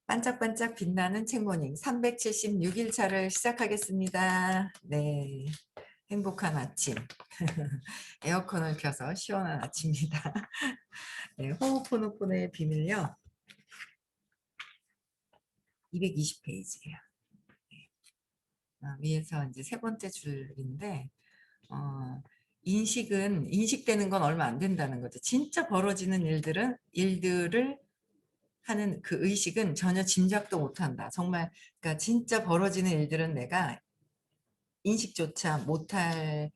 반짝반짝 빛나는 책모닝 376일차를 시작하겠습니다. 네, 행복한 아침. 에어컨을 켜서 시원한 아침입니다. 네, 호호포노포노의 비밀요. 220페이지예요. 위에서 이제 세 번째 줄인데 인식되는 건 얼마 안 된다는 거죠. 진짜 벌어지는 일들을 하는 그 의식은 전혀 짐작도 못한다. 정말 그러니까 진짜 벌어지는 일들은 내가 인식조차 못하죠.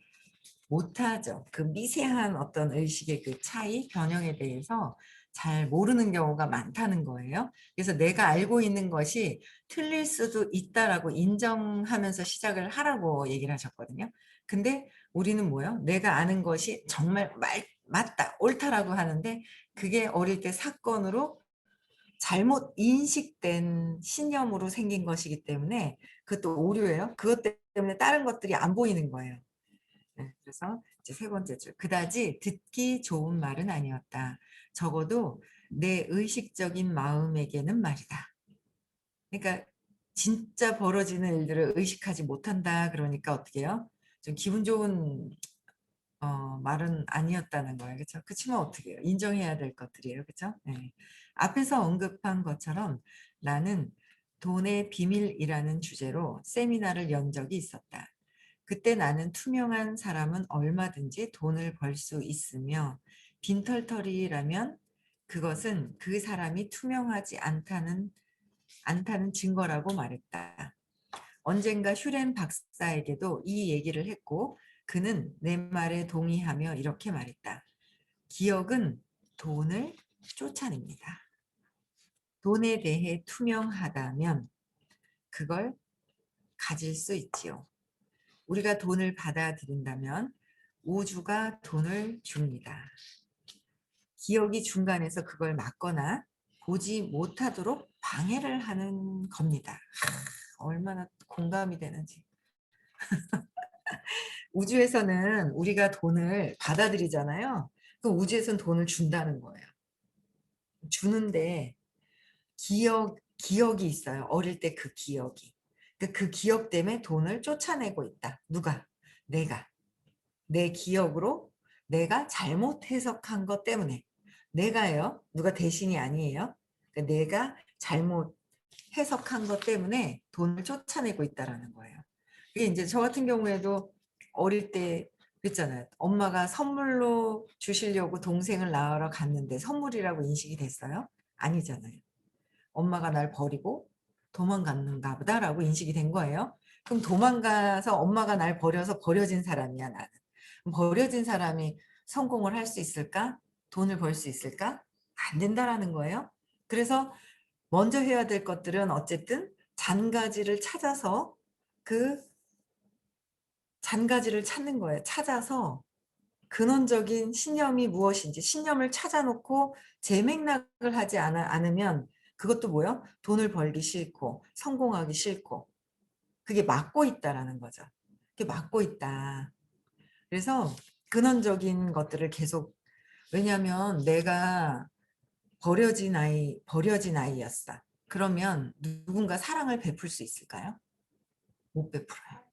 그 미세한 어떤 의식의 그 차이, 변형에 대해서 잘 모르는 경우가 많다는 거예요. 그래서 내가 알고 있는 것이 틀릴 수도 있다라고 인정하면서 시작을 하라고 얘기를 하셨거든요. 근데 우리는 뭐예요? 내가 아는 것이 정말 맞다, 옳다라고 하는데 그게 어릴 때 사건으로 잘못 인식된 신념으로 생긴 것이기 때문에 그것도 오류예요. 그것 때문에 다른 것들이 안 보이는 거예요. 네, 그래서 이제 세 번째 줄. 그다지 듣기 좋은 말은 아니었다. 적어도 내 의식적인 마음에게는 말이다. 그러니까 진짜 벌어지는 일들을 의식하지 못한다. 그러니까 어떻게 해요? 좀 기분 좋은 말은 아니었다는 거예요. 그렇죠? 그렇지만 어떻게 해요? 인정해야 될 것들이에요. 그렇죠? 네. 앞에서 언급한 것처럼 나는 돈의 비밀이라는 주제로 세미나를 연 적이 있었다. 그때 나는 투명한 사람은 얼마든지 돈을 벌 수 있으며 빈털터리라면 그것은 그 사람이 투명하지 않다는 증거라고 말했다. 언젠가 슈렌 박사에게도 이 얘기를 했고 그는 내 말에 동의하며 이렇게 말했다. 기억은 돈을 쫓아냅니다. 돈에 대해 투명하다면 그걸 가질 수 있지요. 우리가 돈을 받아들인다면 우주가 돈을 줍니다. 기억이 중간에서 그걸 막거나 보지 못하도록 방해를 하는 겁니다. 얼마나 공감이 되는지. 우주에서는 우리가 돈을 받아들이잖아요. 그럼 우주에서는 돈을 준다는 거예요. 주는데 기억이 있어요. 어릴 때 그 기억이. 그 기억 때문에 돈을 쫓아내고 있다. 누가? 내가. 내 기억으로 내가 잘못 해석한 것 때문에. 내가요. 누가 대신이 아니에요. 그러니까 내가 잘못 해석한 것 때문에 돈을 쫓아내고 있다라는 거예요. 이게 이제 저 같은 경우에도 어릴 때 그랬잖아요. 엄마가 선물로 주시려고 동생을 낳으러 갔는데 선물이라고 인식이 됐어요? 아니잖아요. 엄마가 날 버리고 도망갔는가 보다라고 인식이 된 거예요. 그럼 도망가서 엄마가 날 버려서 버려진 사람이야, 나는. 버려진 사람이 성공을 할 수 있을까? 돈을 벌 수 있을까? 안 된다라는 거예요. 그래서 먼저 해야 될 것들은 어쨌든 잔가지를 찾아서 그 잔가지를 찾는 거예요. 찾아서 근원적인 신념이 무엇인지 신념을 찾아놓고 재맥락을 하지 않으면 그것도 뭐요? 돈을 벌기 싫고 성공하기 싫고 그게 막고 있다라는 거죠. 그게 막고 있다. 그래서 근원적인 것들을 계속 왜냐하면 내가 버려진 아이였어. 그러면 누군가 사랑을 베풀 수 있을까요? 못 베풀어요.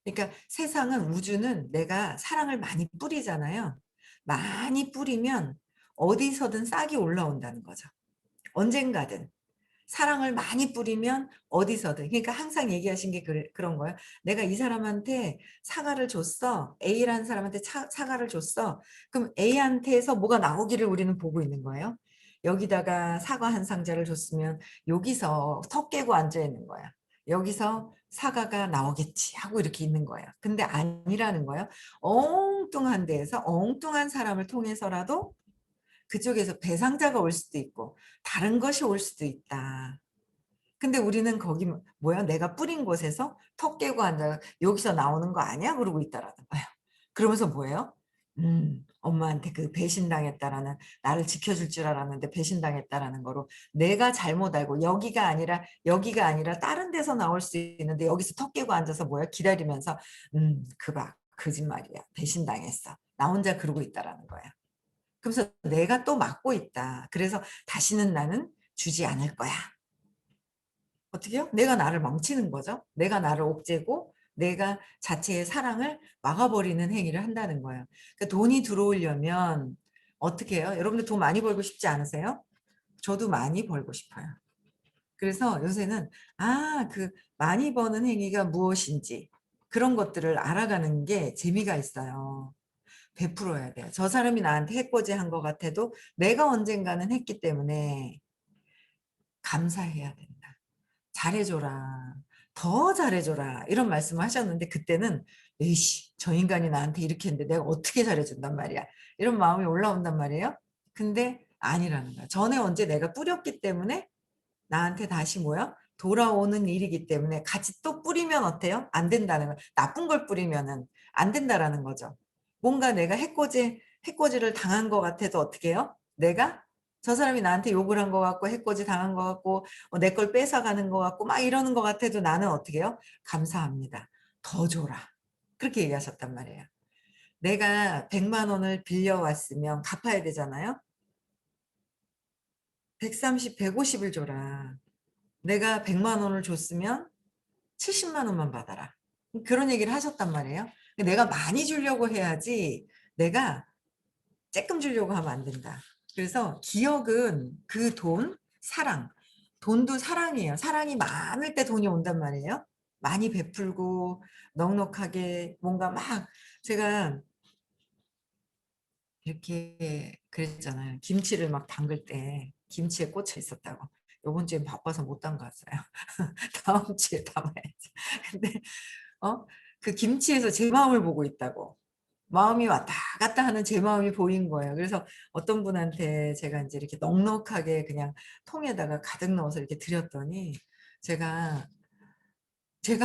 그러니까 세상은 우주는 내가 사랑을 많이 뿌리잖아요. 많이 뿌리면 어디서든 싹이 올라온다는 거죠. 언젠가든. 사랑을 많이 뿌리면 어디서든. 그러니까 항상 얘기하신 게 그런 거예요. 내가 이 사람한테 사과를 줬어. A라는 사람한테 사과를 줬어. 그럼 A한테서 뭐가 나오기를 우리는 보고 있는 거예요. 여기다가 사과 한 상자를 줬으면 여기서 턱 깨고 앉아 있는 거야. 여기서 사과가 나오겠지 하고 이렇게 있는 거예요. 근데 아니라는 거예요. 엉뚱한 데에서 엉뚱한 사람을 통해서라도 그쪽에서 배상자가 올 수도 있고 다른 것이 올 수도 있다. 근데 우리는 거기 뭐야 내가 뿌린 곳에서 턱 깨고 앉아 여기서 나오는 거 아니야? 그러고 있다라는 거예요. 그러면서 뭐예요? 엄마한테 그 배신당했다라는 나를 지켜줄 줄 알았는데 배신당했다라는 거로 내가 잘못 알고 여기가 아니라 다른 데서 나올 수 있는데 여기서 턱 깨고 앉아서 뭐야 기다리면서 그봐 거짓말이야 배신당했어 나 혼자 그러고 있다라는 거야. 그래서 내가 또 막고 있다. 그래서 다시는 나는 주지 않을 거야. 어떻게요? 내가 나를 망치는 거죠. 내가 나를 옥죄고 내가 자체의 사랑을 막아버리는 행위를 한다는 거예요. 그러니까 돈이 들어오려면 어떻게 해요? 여러분들 돈 많이 벌고 싶지 않으세요? 저도 많이 벌고 싶어요. 그래서 요새는 그 많이 버는 행위가 무엇인지 그런 것들을 알아가는 게 재미가 있어요. 베풀어야 돼요. 저 사람이 나한테 해코지 한 것 같아도 내가 언젠가는 했기 때문에 감사해야 된다. 잘해줘라. 더 잘해줘라. 이런 말씀을 하셨는데 그때는 에이씨 저 인간이 나한테 이렇게 했는데 내가 어떻게 잘해준단 말이야. 이런 마음이 올라온단 말이에요. 근데 아니라는 거야. 전에 언제 내가 뿌렸기 때문에 나한테 다시 뭐야? 돌아오는 일이기 때문에 같이 또 뿌리면 어때요? 안 된다는 거. 나쁜 걸 뿌리면은 안 된다라는 거죠. 뭔가 내가 해코지를 당한 것 같아도 어떻게 해요? 내가 저 사람이 나한테 욕을 한 것 같고 해코지 당한 것 같고 내 걸 뺏어가는 것 같고 막 이러는 것 같아도 나는 어떻게 해요? 감사합니다. 더 줘라. 그렇게 얘기하셨단 말이에요. 내가 100만 원을 빌려왔으면 갚아야 되잖아요. 130, 150을 줘라. 내가 100만 원을 줬으면 70만 원만 받아라. 그런 얘기를 하셨단 말이에요. 내가 많이 주려고 해야지 내가 쬐끔 주려고 하면 안 된다. 그래서 기억은 그 돈, 사랑. 돈도 사랑이에요. 사랑이 많을 때 돈이 온단 말이에요. 많이 베풀고 넉넉하게 뭔가 막 제가 이렇게 그랬잖아요. 김치를 막 담글 때 김치에 꽂혀 있었다고. 요번 주엔 바빠서 못 담갔어요. 다음 주에 담아야지. 근데 그 김치에서 제 마음을 보고 있다고. 마음이 왔다 갔다 하는 제 마음이 보인 거예요. 그래서 어떤 분한테 제가 이제 이렇게 넉넉하게 그냥 통에다가 가득 넣어서 이렇게 드렸더니 제가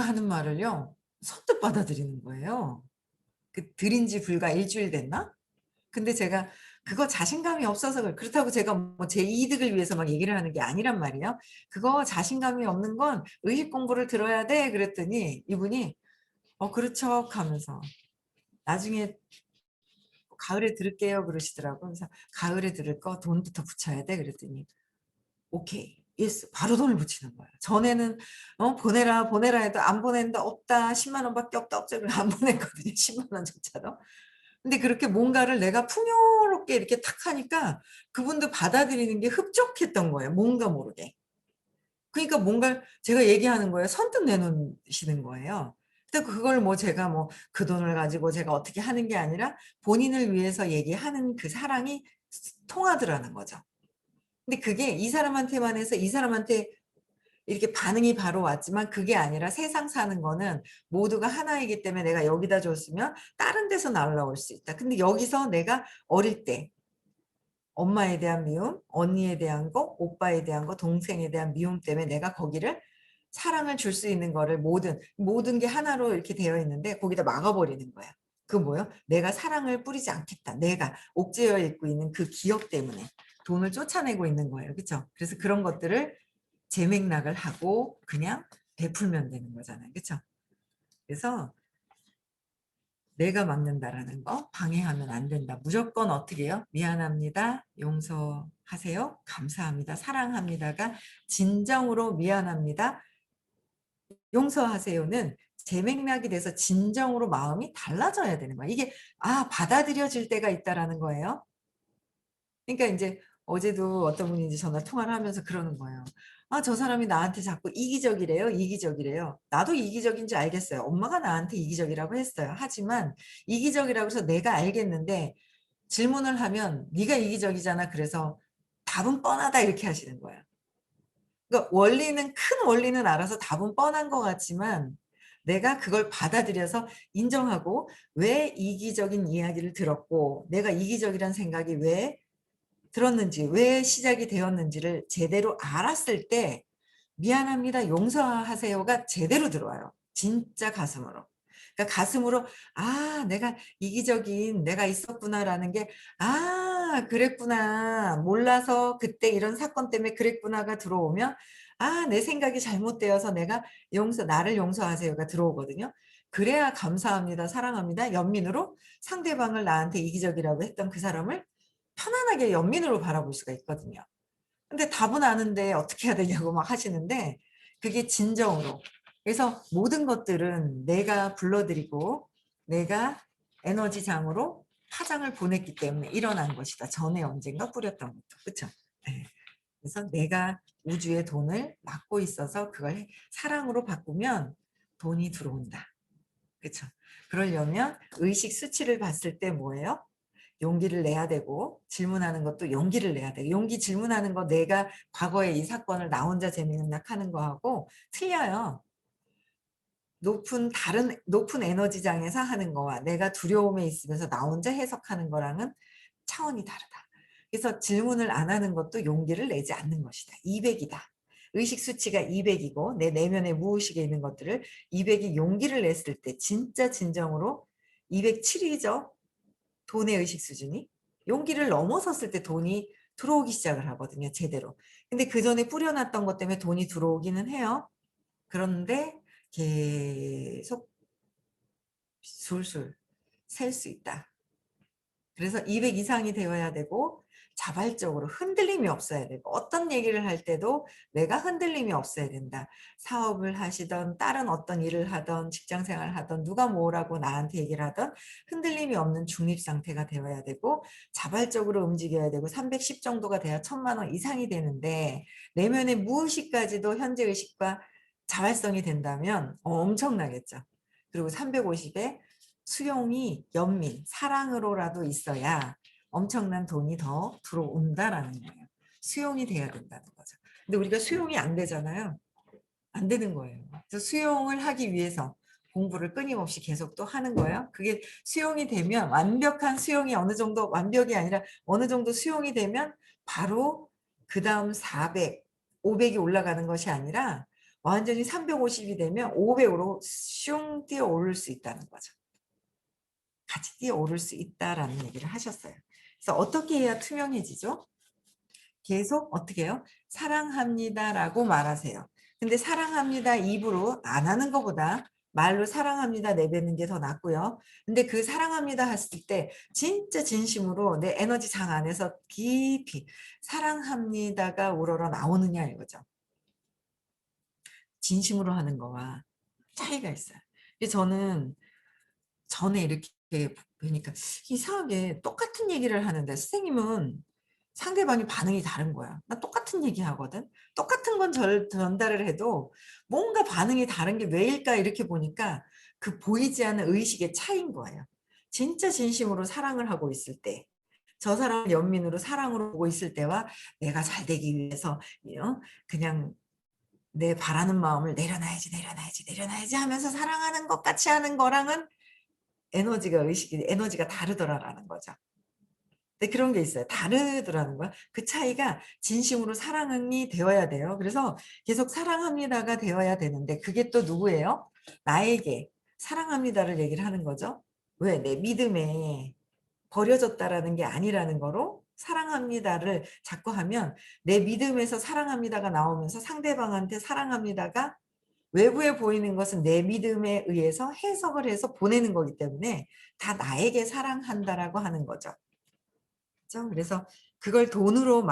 하는 말을요. 선뜻 받아들이는 거예요. 그 드린 지 불과 일주일 됐나? 근데 제가 그거 자신감이 없어서 그렇다고 제가 뭐 제 이득을 위해서 막 얘기를 하는 게 아니란 말이에요. 그거 자신감이 없는 건 의식 공부를 들어야 돼. 그랬더니 이분이 그렇죠 하면서 나중에 가을에 들을게요 그러시더라고요. 그래서 가을에 들을 거 돈부터 붙여야 돼 그랬더니 오케이. 예스. 바로 돈을 붙이는 거예요. 전에는 보내라 보내라 해도 안 보낸다 없다 10만 원밖에 없다 없죠. 안 보냈거든요. 10만 원조차도. 근데 그렇게 뭔가를 내가 풍요롭게 이렇게 탁 하니까 그분도 받아들이는 게 흡족했던 거예요. 뭔가 모르게. 그러니까 뭔가 제가 얘기하는 거예요. 선뜻 내놓으시는 거예요. 근데 그걸 뭐 제가 뭐 그 돈을 가지고 제가 어떻게 하는 게 아니라 본인을 위해서 얘기하는 그 사랑이 통하더라는 거죠. 근데 그게 이 사람한테만 해서 이 사람한테 이렇게 반응이 바로 왔지만 그게 아니라 세상 사는 거는 모두가 하나이기 때문에 내가 여기다 줬으면 다른 데서 날라올 수 있다. 근데 여기서 내가 어릴 때 엄마에 대한 미움, 언니에 대한 거, 오빠에 대한 거, 동생에 대한 미움 때문에 내가 거기를 사랑을 줄 수 있는 거를 모든 게 하나로 이렇게 되어 있는데 거기다 막아버리는 거야. 그 뭐요? 내가 사랑을 뿌리지 않겠다. 내가 옥죄어 있고 있는 그 기억 때문에 돈을 쫓아내고 있는 거예요. 그렇죠? 그래서 그런 것들을 재맥락을 하고 그냥 베풀면 되는 거잖아요. 그렇죠? 그래서 내가 막는다라는 거 방해하면 안 된다. 무조건 어떻게 해요? 미안합니다. 용서하세요. 감사합니다. 사랑합니다가 진정으로 미안합니다. 용서하세요는 재맥락이 돼서 진정으로 마음이 달라져야 되는 거야. 이게 받아들여질 때가 있다라는 거예요. 그러니까 이제 어제도 어떤 분이 이제 전화 통화를 하면서 그러는 거예요. 저 사람이 나한테 자꾸 이기적이래요. 이기적이래요. 나도 이기적인지 알겠어요. 엄마가 나한테 이기적이라고 했어요. 하지만 이기적이라고 해서 내가 알겠는데 질문을 하면 네가 이기적이잖아. 그래서 답은 뻔하다 이렇게 하시는 거예요. 그러니까 큰 원리는 알아서 답은 뻔한 것 같지만 내가 그걸 받아들여서 인정하고 왜 이기적인 이야기를 들었고 내가 이기적이란 생각이 왜 들었는지 왜 시작이 되었는지를 제대로 알았을 때 미안합니다. 용서하세요가 제대로 들어와요. 진짜 가슴으로. 그러니까 가슴으로 내가 이기적인 내가 있었구나라는 게 그랬구나. 몰라서 그때 이런 사건 때문에 그랬구나가 들어오면 내 생각이 잘못되어서 내가 나를 용서하세요가 들어오거든요. 그래야 감사합니다. 사랑합니다. 연민으로 상대방을 나한테 이기적이라고 했던 그 사람을 편안하게 연민으로 바라볼 수가 있거든요. 근데 답은 아는데 어떻게 해야 되냐고 막 하시는데 그게 진정으로. 그래서 모든 것들은 내가 불러들이고 내가 에너지장으로 파장을 보냈기 때문에 일어난 것이다. 전에 언젠가 뿌렸던 것도. 그렇죠? 네. 그래서 내가 우주의 돈을 맡고 있어서 그걸 사랑으로 바꾸면 돈이 들어온다. 그렇죠? 그러려면 의식 수치를 봤을 때 뭐예요? 용기를 내야 되고 질문하는 것도 용기를 내야 돼. 용기 질문하는 거 내가 과거에 이 사건을 나 혼자 재미있nak 하는 거하고 틀려요. 높은 에너지장에서 하는 거와 내가 두려움에 있으면서 나 혼자 해석하는 거랑은 차원이 다르다. 그래서 질문을 안 하는 것도 용기를 내지 않는 것이다. 200이다. 의식 수치가 200이고 내 내면의 무의식에 있는 것들을 200이 용기를 냈을 때 진짜 진정으로 207이죠. 돈의 의식 수준이. 용기를 넘어섰을 때 돈이 들어오기 시작을 하거든요. 제대로. 근데 그 전에 뿌려놨던 것 때문에 돈이 들어오기는 해요. 그런데 계속 술술 셀 수 있다. 그래서 200 이상이 되어야 되고 자발적으로 흔들림이 없어야 되고 어떤 얘기를 할 때도 내가 흔들림이 없어야 된다. 사업을 하시던 다른 어떤 일을 하던 직장생활을 하던 누가 뭐라고 나한테 얘기를 하던 흔들림이 없는 중립 상태가 되어야 되고 자발적으로 움직여야 되고 310 정도가 돼야 1000만 원 이상이 되는데 내면의 무의식까지도 현재 의식과 자발성이 된다면 엄청나겠죠. 그리고 350에 수용이 연민, 사랑으로라도 있어야 엄청난 돈이 더 들어온다라는 거예요. 수용이 돼야 된다는 거죠. 근데 우리가 수용이 안 되잖아요. 안 되는 거예요. 그래서 수용을 하기 위해서 공부를 끊임없이 계속 또 하는 거예요. 그게 수용이 되면 완벽한 수용이 어느 정도 완벽이 아니라 어느 정도 수용이 되면 바로 그 다음 400, 500이 올라가는 것이 아니라 완전히 350이 되면 500으로 슝 뛰어 오를 수 있다는 거죠. 같이 뛰어오를 수 있다라는 얘기를 하셨어요. 그래서 어떻게 해야 투명해지죠? 계속 어떻게 해요? 사랑합니다라고 말하세요. 근데 사랑합니다 입으로 안 하는 것보다 말로 사랑합니다 내뱉는 게 더 낫고요. 근데 그 사랑합니다 했을 때 진짜 진심으로 내 에너지 장 안에서 깊이 사랑합니다가 우러러 나오느냐 이거죠. 진심으로 하는 거와 차이가 있어요. 저는 전에 이렇게 보니까 이상하게 똑같은 얘기를 하는데 선생님은 상대방이 반응이 다른 거야. 나 똑같은 얘기 하거든. 똑같은 건 전달을 해도 뭔가 반응이 다른 게 왜일까 이렇게 보니까 그 보이지 않는 의식의 차이인 거예요. 진짜 진심으로 사랑을 하고 있을 때, 저 사람을 연민으로 사랑으로 보고 있을 때와 내가 잘 되기 위해서 그냥 내 바라는 마음을 내려놔야지 내려놔야지 내려놔야지 하면서 사랑하는 것 같이 하는 거랑은 에너지가 다르더라라는 거죠. 근데 그런 게 있어요. 다르더라는 거야. 그 차이가 진심으로 사랑이 되어야 돼요. 그래서 계속 사랑합니다가 되어야 되는데 그게 또 누구예요? 나에게 사랑합니다를 얘기를 하는 거죠. 왜? 내 믿음에 버려졌다라는 게 아니라는 거로 사랑합니다를 자꾸 하면 내 믿음에서 사랑합니다가 나오면서 상대방한테 사랑합니다가 외부에 보이는 것은 내 믿음에 의해서 해석을 해서 보내는 거기 때문에 다 나에게 사랑한다라고 하는 거죠. 그렇죠? 그래서 그걸 돈으로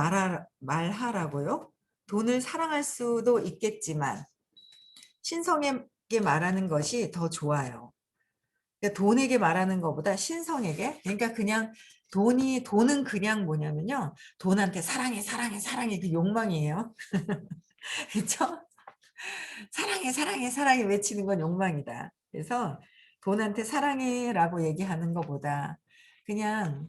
말하라고요. 돈을 사랑할 수도 있겠지만 신성에게 말하는 것이 더 좋아요. 그러니까 돈에게 말하는 것보다 신성에게 그러니까 그냥 돈은 그냥 뭐냐면요. 돈한테 사랑해 사랑해 사랑해 그 욕망이에요. 그렇죠? 사랑해 사랑해 사랑해 외치는 건 욕망이다. 그래서 돈한테 사랑해라고 얘기하는 것보다 그냥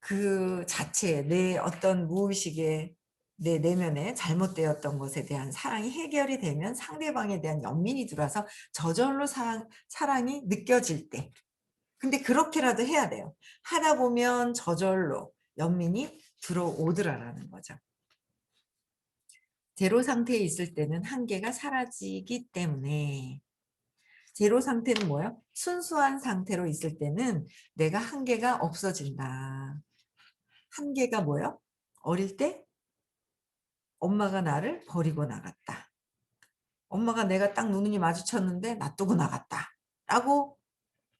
그 자체 내 어떤 무의식의 내 내면에 잘못되었던 것에 대한 사랑이 해결이 되면 상대방에 대한 연민이 들어와서 저절로 사랑이 느껴질 때 근데 그렇게라도 해야 돼요. 하다 보면 저절로 연민이 들어오더라라는 거죠. 제로 상태에 있을 때는 한계가 사라지기 때문에 제로 상태는 뭐예요? 순수한 상태로 있을 때는 내가 한계가 없어진다. 한계가 뭐예요? 어릴 때 엄마가 나를 버리고 나갔다. 엄마가 내가 딱 눈이 마주쳤는데 놔두고 나갔다. 라고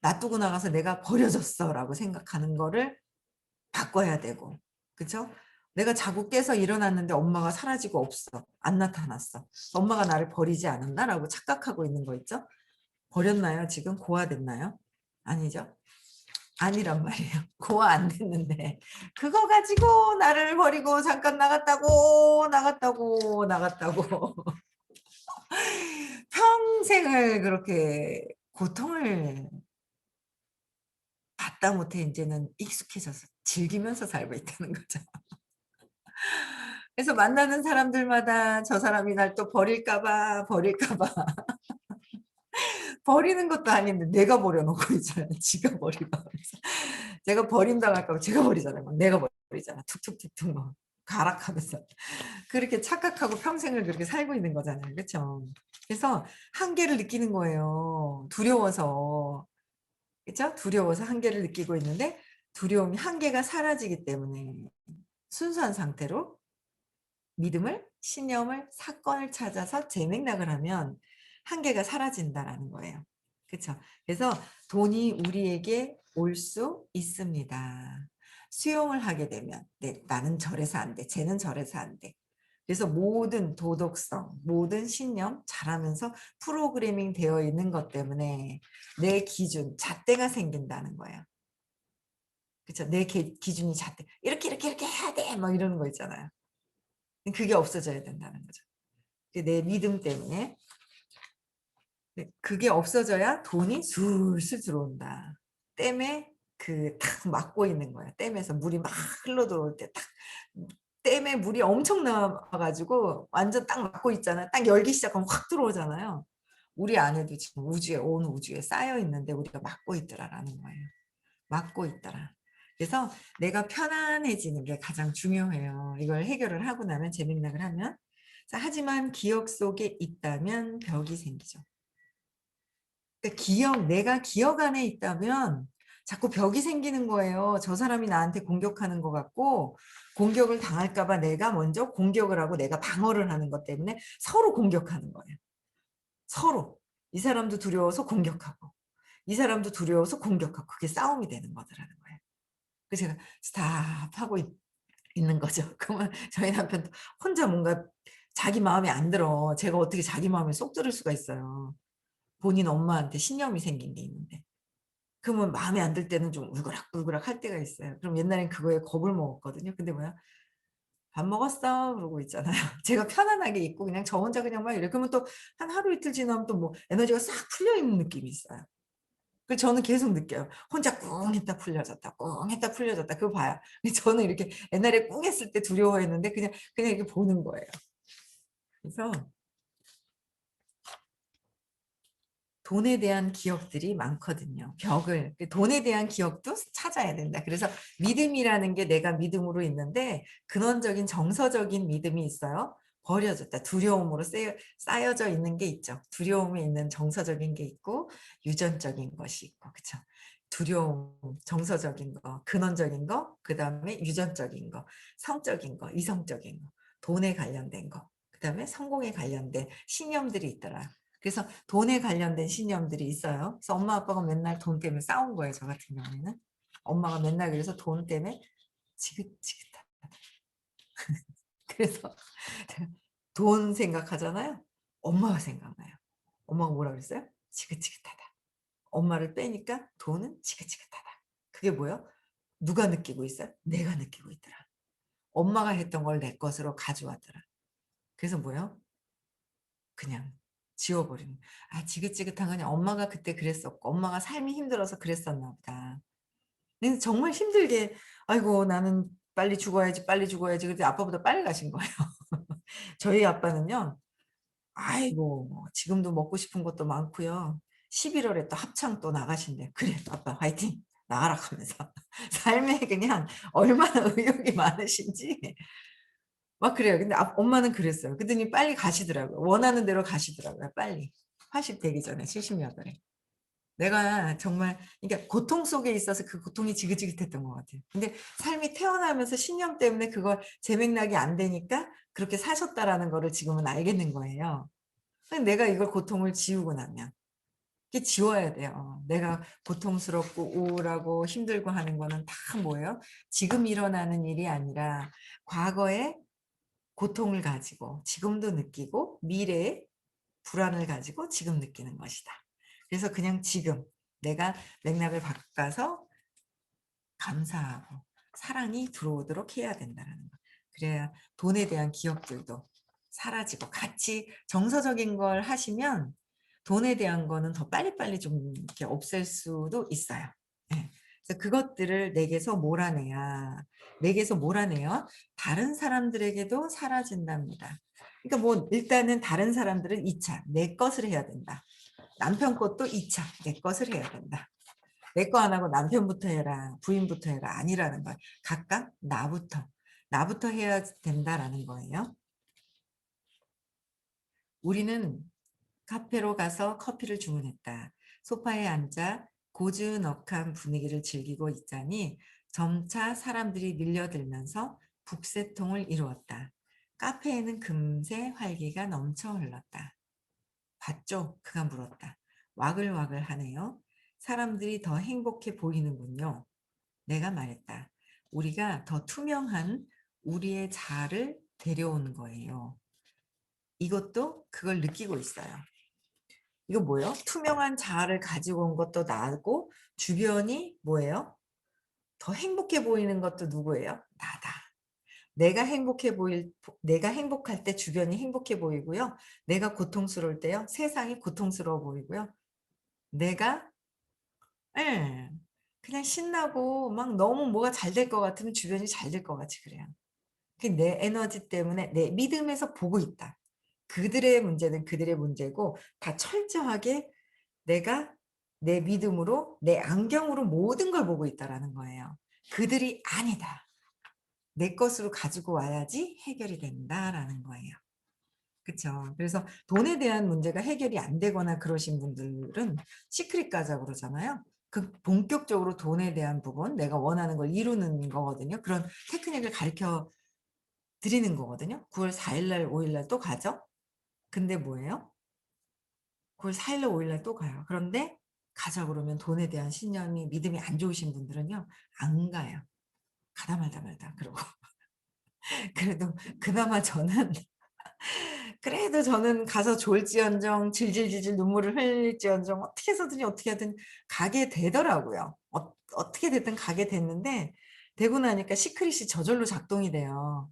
놔두고 나가서 내가 버려졌어 라고 생각하는 거를 바꿔야 되고 그쵸? 내가 자고 깨서 일어났는데 엄마가 사라지고 없어. 안 나타났어. 엄마가 나를 버리지 않았나? 라고 착각하고 있는 거 있죠? 버렸나요? 지금 고아됐나요? 아니죠? 아니란 말이에요. 고아 안 됐는데 그거 가지고 나를 버리고 잠깐 나갔다고 평생을 그렇게 고통을 받다 못해 이제는 익숙해져서 즐기면서 살고 있다는 거죠. 그래서 만나는 사람들마다 저 사람이 날 또 버릴까 봐 버리는 것도 아닌데 내가 버려놓고 있잖아요. 지가 버리고 하면서. 제가 버림당할까 봐 제가 버리잖아요. 막 내가 버리잖아. 툭툭툭툭 막 가락하면서. 그렇게 착각하고 평생을 그렇게 살고 있는 거잖아요. 그렇죠? 그래서 한계를 느끼는 거예요. 두려워서. 그렇죠? 두려워서 한계를 느끼고 있는데 두려움이 한계가 사라지기 때문에 순수한 상태로 믿음을, 신념을, 사건을 찾아서 재맥락을 하면 한계가 사라진다라는 거예요. 그렇죠? 그래서 돈이 우리에게 올 수 있습니다. 수용을 하게 되면 네, 나는 저래서 안 돼. 쟤는 저래서 안 돼. 그래서 모든 도덕성, 모든 신념 잘하면서 프로그래밍 되어 있는 것 때문에 내 기준, 잣대가 생긴다는 거예요. 그렇죠? 내 기준이 잣대. 이렇게 해야 돼. 막 이러는 거 있잖아요. 그게 없어져야 된다는 거죠. 내 믿음 때문에. 그게 없어져야 돈이 술술 들어온다. 댐에 탁 막고 있는 거야. 댐에서 물이 막 흘러 들어올 때 탁 댐에 물이 엄청 나와가지고 완전 딱 막고 있잖아요. 딱 열기 시작하면 확 들어오잖아요. 우리 안에도 지금 온 우주에 쌓여 있는데 우리가 막고 있더라라는 거예요. 막고 있더라. 그래서 내가 편안해지는 게 가장 중요해요. 이걸 해결을 하고 나면 재맥락을 하면. 자, 하지만 기억 속에 있다면 벽이 생기죠. 그러니까 내가 기억 안에 있다면 자꾸 벽이 생기는 거예요. 저 사람이 나한테 공격하는 것 같고 공격을 당할까 봐 내가 먼저 공격을 하고 내가 방어를 하는 것 때문에 서로 공격하는 거예요. 서로. 이 사람도 두려워서 공격하고 이 사람도 두려워서 공격하고 그게 싸움이 되는 거더라는 거예요. 그래서 제가 스탑하고 있는 거죠. 그러면 저희 남편도 혼자 뭔가 자기 마음에 안 들어. 제가 어떻게 자기 마음에 쏙 들을 수가 있어요. 본인 엄마한테 신념이 생긴 게 있는데. 그러면 마음에 안 들 때는 좀 울그락울그락 할 때가 있어요. 그럼 옛날엔 그거에 겁을 먹었거든요. 근데 뭐야? 밥 먹었어? 그러고 있잖아요. 제가 편안하게 있고 그냥 저 혼자 그냥 막 이래. 그러면 또 한 하루 이틀 지나면 또 뭐 에너지가 싹 풀려 있는 느낌이 있어요. 그 저는 계속 느껴요. 혼자 꿍 했다 풀려졌다. 꿍 했다 풀려졌다. 그거 봐요. 근데 저는 이렇게 옛날에 꿍 했을 때 두려워했는데 그냥 이렇게 보는 거예요. 그래서 돈에 대한 기억들이 많거든요. 돈에 대한 기억도 찾아야 된다. 그래서 믿음이라는 게 내가 믿음으로 있는데 근원적인 정서적인 믿음이 있어요. 버려졌다. 두려움으로 쌓여져 있는 게 있죠. 두려움에 있는 정서적인 게 있고 유전적인 것이 있고 그렇죠. 두려움, 정서적인 거, 근원적인 거, 그 다음에 유전적인 거, 성적인 거, 이성적인 거, 돈에 관련된 거, 그 다음에 성공에 관련된 신념들이 있더라. 그래서 돈에 관련된 신념들이 있어요. 그래서 엄마 아빠가 맨날 돈 때문에 싸운 거예요. 저 같은 경우에는. 엄마가 맨날 그래서 돈 때문에 지긋지긋하다. 그래서 돈 생각하잖아요. 엄마가 생각나요. 엄마가 뭐라 그랬어요? 지긋지긋하다. 엄마를 빼니까 돈은 지긋지긋하다. 그게 뭐예요? 누가 느끼고 있어요? 내가 느끼고 있더라. 엄마가 했던 걸 내 것으로 가져왔더라. 그래서 뭐예요? 그냥 지워버리는. 아, 지긋지긋한 건 엄마가 그때 그랬었고 엄마가 삶이 힘들어서 그랬었나 보다. 근데 정말 힘들게 아이고 나는 빨리 죽어야지 빨리 죽어야지. 그때 아빠보다 빨리 가신 거예요. 저희 아빠는요. 아이고 뭐 지금도 먹고 싶은 것도 많고요. 11월에 또 합창 또 나가신대. 그래 아빠 화이팅 나가라 하면서 삶에 그냥 얼마나 의욕이 많으신지 막 그래요. 근데 엄마는 그랬어요. 그랬더니 빨리 가시더라고요. 원하는 대로 가시더라고요. 빨리. 80 되기 전에 70여덟에. 내가 정말 그러니까 고통 속에 있어서 그 고통이 지긋지긋했던 것 같아요. 근데 삶이 태어나면서 신념 때문에 그걸 재맥락이 안 되니까 그렇게 사셨다라는 거를 지금은 알겠는 거예요. 근데 내가 이걸 고통을 지우고 나면 이게 지워야 돼요. 내가 고통스럽고 우울하고 힘들고 하는 거는 다 뭐예요? 지금 일어나는 일이 아니라 과거의 고통을 가지고 지금도 느끼고 미래의 불안을 가지고 지금 느끼는 것이다. 그래서 그냥 지금 내가 맥락을 바꿔서 감사하고 사랑이 들어오도록 해야 된다는 거. 그래야 돈에 대한 기억들도 사라지고 같이 정서적인 걸 하시면 돈에 대한 거는 더 빨리빨리 좀 이렇게 없앨 수도 있어요. 예. 그래서 그것들을 내게서 몰아내야, 내게서 몰아내요. 다른 사람들에게도 사라진답니다. 그러니까 뭐 일단은 다른 사람들은 2차 내 것을 해야 된다. 남편 것도 2차 내 것을 해야 된다. 내 거 안 하고 남편부터 해라, 부인부터 해라 아니라는 거예요. 각각 나부터 해야 된다라는 거예요. 우리는 카페로 가서 커피를 주문했다. 소파에 앉아 고즈넉한 분위기를 즐기고 있자니 점차 사람들이 밀려들면서 북새통을 이루었다. 카페에는 금세 활기가 넘쳐 흘렀다. 봤죠? 그가 물었다. 와글와글 하네요. 사람들이 더 행복해 보이는군요. 내가 말했다. 우리가 더 투명한 우리의 자아를 데려오는 거예요. 이것도 그걸 느끼고 있어요. 이거 뭐예요? 투명한 자아를 가지고 온 것도 나고 주변이 뭐예요? 더 행복해 보이는 것도 누구예요? 나다. 내가 행복할 때 주변이 행복해 보이고요. 내가 고통스러울 때요. 세상이 고통스러워 보이고요. 내가 예, 그냥 신나고 막 너무 뭐가 잘 될 것 같으면 주변이 잘 될 것 같이 그래요. 내 에너지 때문에 내 믿음에서 보고 있다. 그들의 문제는 그들의 문제고 다 철저하게 내가 내 믿음으로 내 안경으로 모든 걸 보고 있다라는 거예요. 그들이 아니다. 내 것으로 가지고 와야지 해결이 된다라는 거예요. 그렇죠. 그래서 돈에 대한 문제가 해결이 안 되거나 그러신 분들은 시크릿 가자 그러잖아요. 그 본격적으로 돈에 대한 부분, 내가 원하는 걸 이루는 거거든요. 그런 테크닉을 가르쳐 드리는 거거든요. 9월 4일 날, 5일 날 또 가죠. 근데 뭐예요? 9월 4일 날, 5일 날 또 가요. 그런데 가자 그러면 돈에 대한 신념이 믿음이 안 좋으신 분들은요. 안 가요. 가다 말다 말다 그러고. 그래도 그나마 저는 그래도 저는 가서 졸지언정 질질질질 눈물을 흘릴지언정 어떻게 해서든지 어떻게 하든 가게 되더라고요. 어떻게 됐든 가게 됐는데 되고 나니까 시크릿이 저절로 작동이 돼요.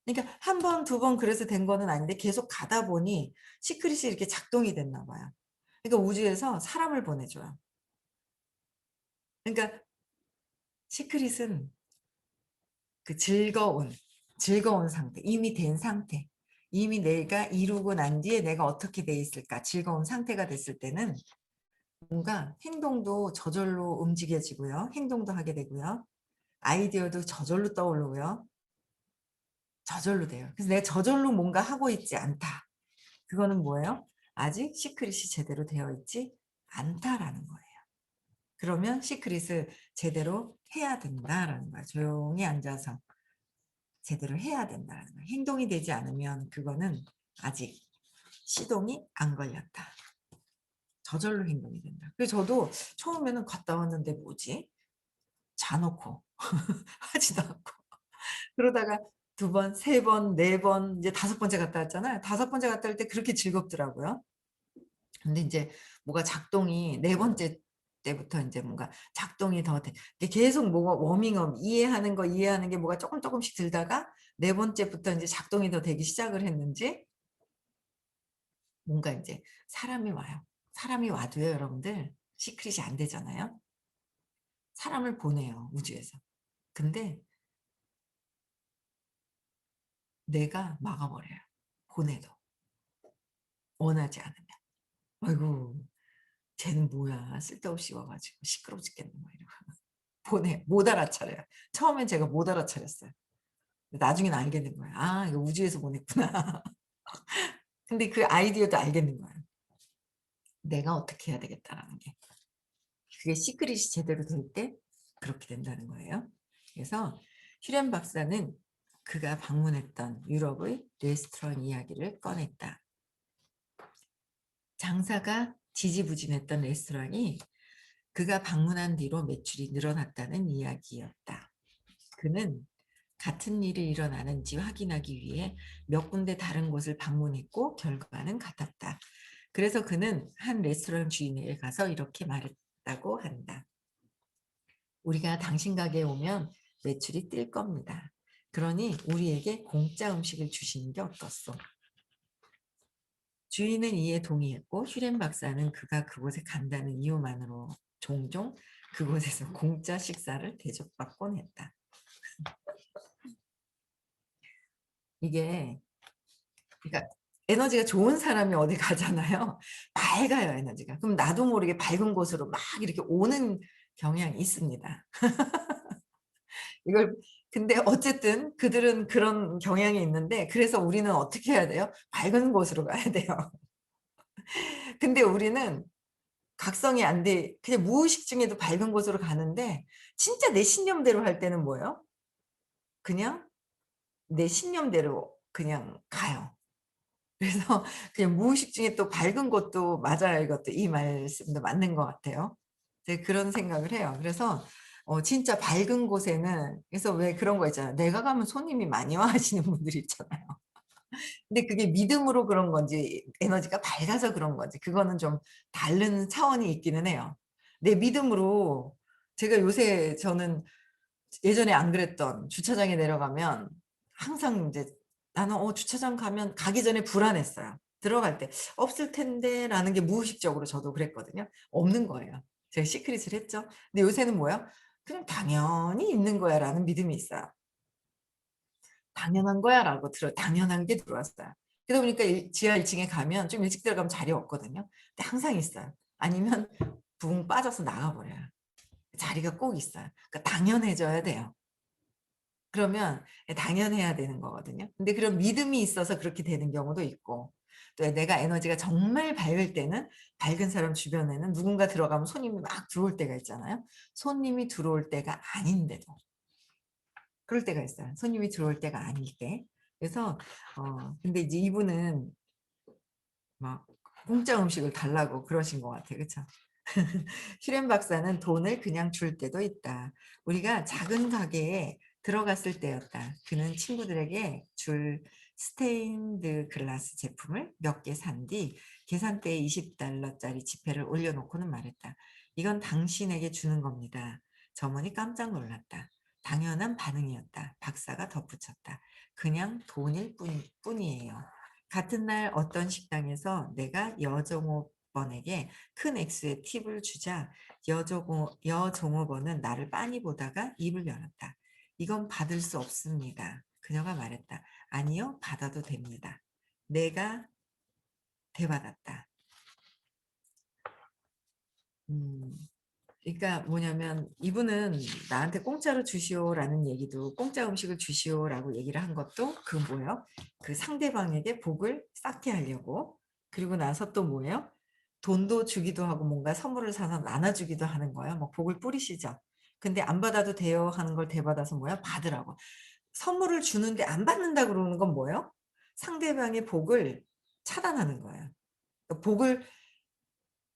그러니까 한 번, 두 번 그래서 된 거는 아닌데 계속 가다 보니 시크릿이 이렇게 작동이 됐나 봐요. 그러니까 우주에서 사람을 보내줘요. 그러니까 시크릿은 그 즐거운 상태, 이미 된 상태, 이미 내가 이루고 난 뒤에 내가 어떻게 돼 있을까, 즐거운 상태가 됐을 때는 뭔가 행동도 저절로 움직여지고요. 행동도 하게 되고요. 아이디어도 저절로 떠오르고요. 저절로 돼요. 그래서 내가 저절로 뭔가 하고 있지 않다. 그거는 뭐예요? 아직 시크릿이 제대로 되어 있지 않다라는 거예요. 그러면 시크릿을 제대로 해야 된다라는 거예요. 조용히 앉아서 제대로 해야 된다는 거예요. 행동이 되지 않으면 그거는 아직 시동이 안 걸렸다. 저절로 행동이 된다. 그래서 저도 처음에는 갔다 왔는데 뭐지? 자놓고 하지도 않고 그러다가 두 번, 세 번, 네 번, 이제 다섯 번째 갔다 왔잖아요. 다섯 번째 갔다 올 때 그렇게 즐겁더라고요. 근데 이제 뭐가 작동이 네 번째 때부터 이제 뭔가 작동이 더 돼. 이게 계속 뭐가 워밍업 이해하는 게 뭐가 조금 조금씩 들다가 네 번째부터 이제 작동이 더 되기 시작을 했는지 뭔가 이제 사람이 와요. 사람이 와도요, 여러분들 시크릿이 안 되잖아요. 사람을 보내요, 우주에서. 근데 내가 막아버려요. 보내도 원하지 않으면. 아이고, 쟤는 뭐야, 쓸데없이 와가지고 시끄러워 죽겠는 거 이러고 보내, 못 알아차려요. 처음엔 제가 못 알아차렸어요. 나중에는 알게 된 거예요. 아, 이거 우주에서 보냈구나. 근데 그 아이디어도 알겠는 거예요. 내가 어떻게 해야 되겠다라는 게. 그게 시크릿이 제대로 될 때 그렇게 된다는 거예요. 그래서 슈렌 박사는 그가 방문했던 유럽의 레스토랑 이야기를 꺼냈다. 장사가 지지부진했던 레스토랑이 그가 방문한 뒤로 매출이 늘어났다는 이야기였다. 그는 같은 일이 일어나는지 확인하기 위해 몇 군데 다른 곳을 방문했고 결과는 같았다. 그래서 그는 한 레스토랑 주인에게 가서 이렇게 말했다고 한다. 우리가 당신 가게에 오면 매출이 뛸 겁니다. 그러니 우리에게 공짜 음식을 주시는 게 어떻소? 주인은 이에 동의했고 슈렌 박사는 그가 그곳에 간다는 이유만으로 종종 그곳에서 공짜 식사를 대접받곤 했다. 이게 그러니까 에너지가 좋은 사람이 어디 가잖아요. 밝아요, 에너지가. 그럼 나도 모르게 밝은 곳으로 막 이렇게 오는 경향이 있습니다. 이걸 근데 어쨌든 그들은 그런 경향이 있는데 그래서 우리는 어떻게 해야 돼요? 밝은 곳으로 가야 돼요. 근데 우리는 각성이 안 돼. 그냥 무의식 중에도 밝은 곳으로 가는데 진짜 내 신념대로 할 때는 뭐예요? 그냥 내 신념대로 그냥 가요. 그래서 그냥 무의식 중에 또 밝은 곳도 맞아요. 이것도 이 말씀도 맞는 것 같아요. 네, 그런 생각을 해요. 그래서 진짜 밝은 곳에는 그래서 왜 그런 거 있잖아요. 내가 가면 손님이 많이 와 하시는 분들이 있잖아요. 근데 그게 믿음으로 그런 건지 에너지가 밝아서 그런 건지 그거는 좀 다른 차원이 있기는 해요. 내 믿음으로 제가 요새 저는 예전에 안 그랬던 주차장에 내려가면 항상 이제 나는 주차장 가면 가기 전에 불안했어요. 들어갈 때 '없을 텐데.'라는 게 무의식적으로 저도 그랬거든요. 없는 거예요. 제가 시크릿을 했죠. 근데 요새는 뭐예요? '그냥 당연히 있는 거야.'라는 믿음이 있어요. '당연한 거야.'라고 당연한 게 들어왔어요. 그러다 보니까 지하 1 층에 가면 좀 일찍 들어가면 자리 없거든요. 근데 항상 있어요. 아니면 붕 빠져서 나가 버려요. 자리가 꼭 있어요. 그러니까 당연해져야 돼요. 그러면 당연해야 되는 거거든요. 근데 그런 믿음이 있어서 그렇게 되는 경우도 있고 또 내가 에너지가 정말 밝을 때는 밝은 사람 주변에는 누군가 들어가면 손님이 막 들어올 때가 있잖아요. 손님이 들어올 때가 아닌데도 그럴 때가 있어요. 손님이 들어올 때가 아닐 때. 그래서 근데 이제 이분은 막 공짜 음식을 달라고 그러신 것 같아요. 그쵸? 슈렌 박사는 돈을 그냥 줄 때도 있다. 우리가 작은 가게에 들어갔을 때였다. 그는 친구들에게 줄 스테인드 글라스 제품을 몇 개 산 뒤 계산대에 $20짜리 지폐를 올려놓고는 말했다. 이건 당신에게 주는 겁니다. 점원이 깜짝 놀랐다. 당연한 반응이었다. 박사가 덧붙였다. 그냥 돈일 뿐이에요. 같은 날 어떤 식당에서 내가 여종업원에게 큰 액수의 팁을 주자 여종업원은 나를 빤히 보다가 입을 열었다. 이건 받을 수 없습니다. 그녀가 말했다. 아니요, 받아도 됩니다. 내가 대받았다. 음, 그러니까 뭐냐면 이분은 나한테 공짜로 주시오라는 얘기도 공짜 음식을 주시오라고 얘기를 한 것도 그 뭐예요? 그 상대방에게 복을 쌓게 하려고 그리고 나서 또 뭐예요? 돈도 주기도 하고 뭔가 선물을 사서 나눠주기도 하는 거예요. 뭐 복을 뿌리시죠. 근데 안 받아도 돼요 하는 걸 대받아서 뭐야? 받으라고. 선물을 주는데 안 받는다 그러는 건 뭐예요? 상대방의 복을 차단하는 거예요. 그러니까 복을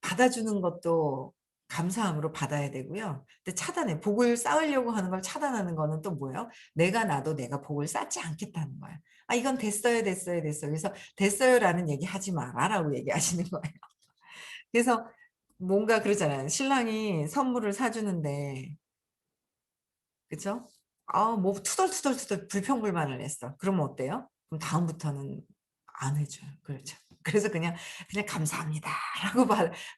받아주는 것도 감사함으로 받아야 되고요. 근데 차단해. 복을 쌓으려고 하는 걸 차단하는 거는 또 뭐예요? 내가 놔도 내가 복을 쌓지 않겠다는 거야. 아, 이건 됐어요, 됐어요, 됐어요. 그래서 됐어요라는 얘기 하지 마라라고 얘기하시는 거예요. 그래서 뭔가 그러잖아요. 신랑이 선물을 사주는데, 그쵸? 뭐 투덜투덜투덜 불평불만을 했어. 그러면 어때요? 그럼 다음부터는 안 해줘요. 그렇죠. 그래서 그냥 감사합니다라고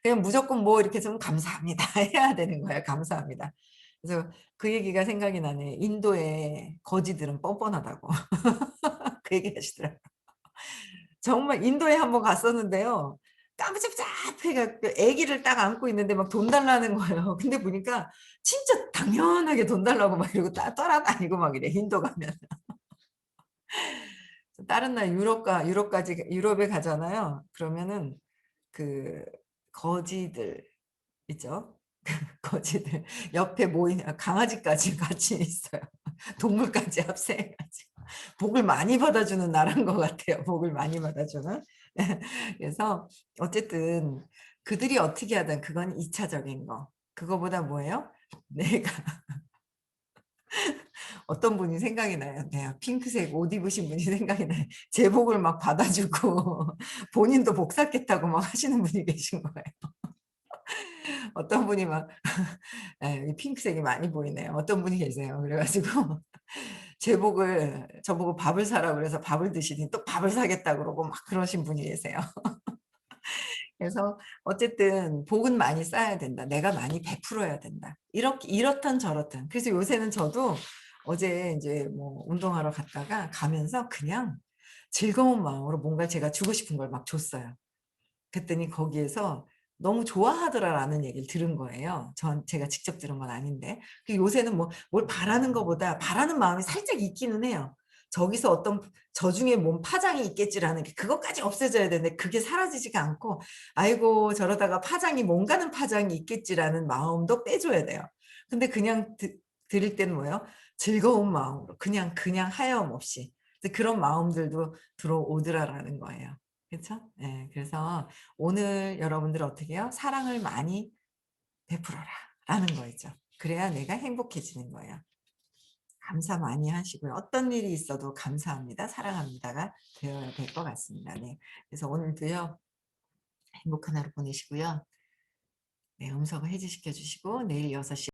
그냥 무조건 뭐 이렇게 좀 감사합니다 해야 되는 거예요. 감사합니다. 그래서 그 얘기가 생각이 나네. 인도의 거지들은 뻔뻔하다고 그 얘기 하시더라고요. 정말 인도에 한번 갔었는데요. 깜짝짝해 갖고 아기를 딱 안고 있는데 막 돈 달라는 거예요. 근데 보니까 진짜 당연하게 돈 달라고 막 이러고 따라다니고 막 이래 인도 가면. 다른 날 유럽에 가잖아요. 그러면은 그 거지들 있죠? 거지들 옆에 모인 강아지까지 같이 있어요. 동물까지 합세해 가지고 복을 많이 받아주는 나라인 것 같아요. 복을 많이 받아주는. 그래서 어쨌든 그들이 어떻게 하든 그건 2차적인 거. 그거보다 뭐예요? 내가 어떤 분이 생각이 나요. 내가 핑크색 옷 입으신 분이 생각이 나요. 제복을 막 받아주고 본인도 복 샀겠다고 막 하시는 분이 계신 거예요. 어떤 분이 막 예, 이 핑크색이 많이 보이네요. 어떤 분이 계세요. 그래가지고 제복을 저보고 밥을 사라 그래서 밥을 드시더니 또 밥을 사겠다 그러고 막 그러신 분이 계세요. 그래서 어쨌든 복은 많이 쌓아야 된다. 내가 많이 베풀어야 된다. 이렇게 이렇든 저렇든. 그래서 요새는 저도 어제 이제 뭐 운동하러 갔다가 가면서 그냥 즐거운 마음으로 뭔가 제가 주고 싶은 걸 막 줬어요. 그랬더니 거기에서 "너무 좋아하더라."라는 얘기를 들은 거예요. 제가 직접 들은 건 아닌데. 그 요새는 뭐 뭘 바라는 것보다 바라는 마음이 살짝 있기는 해요. 저기서 어떤 '저 중에 뭔 파장이 있겠지.'라는 게 그것까지 없어져야 되는데 그게 사라지지가 않고 '아이고 저러다가 파장이 뭔가는 파장이 있겠지.'라는 마음도 빼줘야 돼요. 근데 그냥 드릴 때는 뭐예요? 즐거운 마음으로 그냥 하염없이. 그런 마음들도 들어오더라라는 거예요. 그쵸? 예. 그래서 오늘 여러분들 어떻게 해요? 사랑을 많이 베풀어라 라는 거죠. 그래야 내가 행복해지는 거예요. 감사 많이 하시고요. 어떤 일이 있어도 감사합니다. 사랑합니다가 되어야 될 것 같습니다. 네. 그래서 오늘도요. 행복한 하루 보내시고요. 네. 음성을 해지시켜 주시고 내일 6시